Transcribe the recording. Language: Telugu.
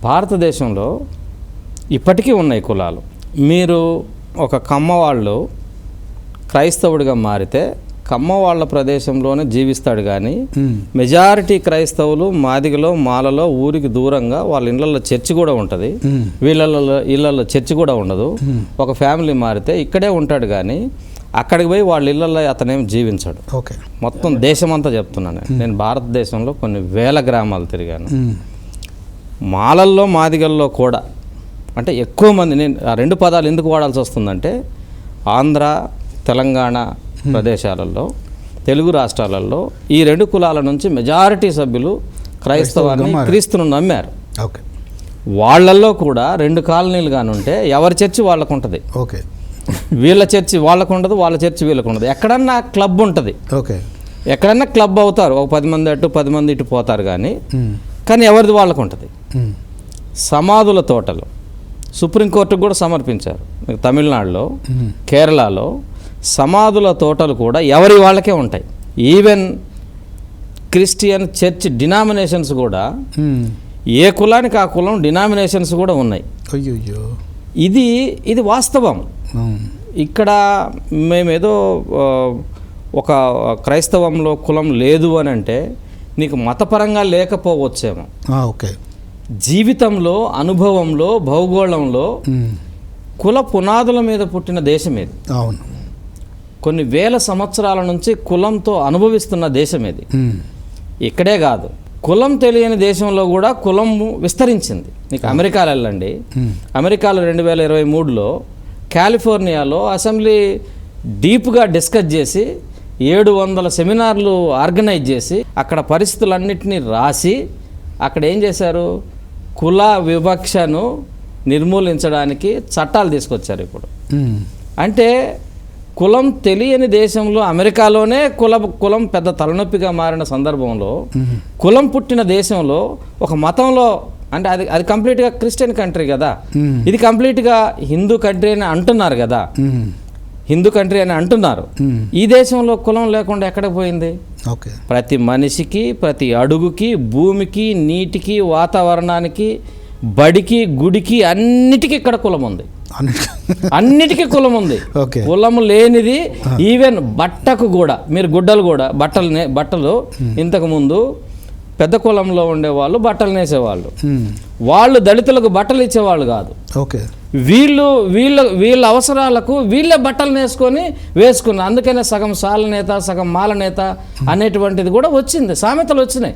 భారతదేశంలో ఇప్పటికీ ఉన్నాయి కులాలు. మీరు ఒక కమ్మవాళ్ళు క్రైస్తవుడిగా మారితే కమ్మవాళ్ళ ప్రదేశంలోనే జీవిస్తాడు, కానీ మెజారిటీ క్రైస్తవులు మాదిగలో మాలలో ఊరికి దూరంగా వాళ్ళ ఇళ్ళల్లో చర్చి కూడా ఉంటుంది, ఇళ్ళల్లో చర్చి కూడా ఉండదు. ఒక ఫ్యామిలీ మారితే ఇక్కడే ఉంటాడు, కానీ అక్కడికి పోయి వాళ్ళ ఇళ్ళల్లో అతనేం జీవించాడు. ఓకే, మొత్తం దేశమంతా చెప్తున్నాను నేను భారతదేశంలో కొన్ని వేల గ్రామాలు తిరిగాను. మాలల్లో మాదిగల్లో కూడా అంటే ఎక్కువ మంది, నేను ఆ రెండు పదాలు ఎందుకు వాడాల్సి వస్తుందంటే ఆంధ్ర తెలంగాణ ప్రదేశాలలో తెలుగు రాష్ట్రాలలో ఈ రెండు కులాల నుంచి మెజారిటీ సభ్యులు క్రైస్తవాన్ని క్రీస్తును నమ్మారు. ఓకే, వాళ్ళల్లో కూడా రెండు కాలనీలు కానుంటే ఎవరి చర్చి వాళ్ళకు ఉంటుంది. ఓకే, వీళ్ళ చర్చి వాళ్ళకు ఉండదు, వాళ్ళ చర్చి వీళ్ళకు ఉండదు. ఎక్కడన్నా క్లబ్ ఉంటుంది, ఓకే, ఎక్కడన్నా క్లబ్ అవుతారు, ఒక 10 మంది అటు 10 మంది ఇటు పోతారు, కానీ ఎవరిది వాళ్ళకు ఉంటుంది. సమాధుల తోటలు సుప్రీంకోర్టుకు కూడా సమర్పించారు. తమిళనాడులో కేరళలో సమాధుల తోటలు కూడా ఎవరి వాళ్ళకే ఉంటాయి. ఈవెన్ క్రిస్టియన్ చర్చ్ డినామినేషన్స్ కూడా ఏ కులానికి ఆ కులం డినామినేషన్స్ కూడా ఉన్నాయి. అయ్యో, ఇది వాస్తవం. ఇక్కడ మేమేదో ఒక క్రైస్తవంలో కులం లేదు అని అంటే నీకు మతపరంగా లేకపోవచ్చేమో. ఓకే, జీవితంలో అనుభవంలో భౌగోళంలో కుల పునాదుల మీద పుట్టిన దేశం ఇది. అవును, కొన్ని వేల సంవత్సరాల నుంచి కులంతో అనుభవిస్తున్న దేశం ఇది. ఇక్కడే కాదు, కులం తెలియని దేశంలో కూడా కులం విస్తరించింది. నీకు అమెరికాలో వెళ్ళండి. అమెరికాలో 2023లో కాలిఫోర్నియాలో అసెంబ్లీ డీప్గా డిస్కస్ చేసి 700 సెమినార్లు ఆర్గనైజ్ చేసి అక్కడ పరిస్థితులన్నింటినీ రాసి అక్కడ ఏం చేశారు, కుల వివక్షను నిర్మూలించడానికి చట్టాలు తీసుకొచ్చారు. ఇప్పుడు అంటే కులం తెలియని దేశంలో అమెరికాలోనే కులం పెద్ద తలనొప్పిగా మారిన సందర్భంలో కులం పుట్టిన దేశంలో ఒక మతంలో అంటే అది కంప్లీట్గా క్రిస్టియన్ కంట్రీ కదా, ఇది కంప్లీట్గా హిందూ కంట్రీ అని అంటున్నారు కదా, హిందూ కంట్రీ అని అంటున్నారు. ఈ దేశంలో కులం లేకుండా ఎక్కడ పోయింది? ప్రతి మనిషికి, ప్రతి అడుగుకి, భూమికి, నీటికి, వాతావరణానికి, బడికి, గుడికి, అన్నిటికీ ఇక్కడ కులం ఉంది. అన్నిటికీ కులం ఉంది. కులము లేనిది ఈవెన్ బట్టకు కూడా, మీరు గుడ్డలు కూడా బట్టలు ఇంతకు ముందు పెద్ద కులంలో ఉండేవాళ్ళు బట్టలు నేసేవాళ్ళు. వాళ్ళు దళితులకు బట్టలు ఇచ్చేవాళ్ళు కాదు. వీళ్ళ అవసరాలకు వీళ్ళే బట్టలు వేసుకున్నారు. అందుకనే సగం సాల నేత సగం మాల నేత అనేటువంటిది కూడా వచ్చింది, సామెతలు వచ్చినాయి.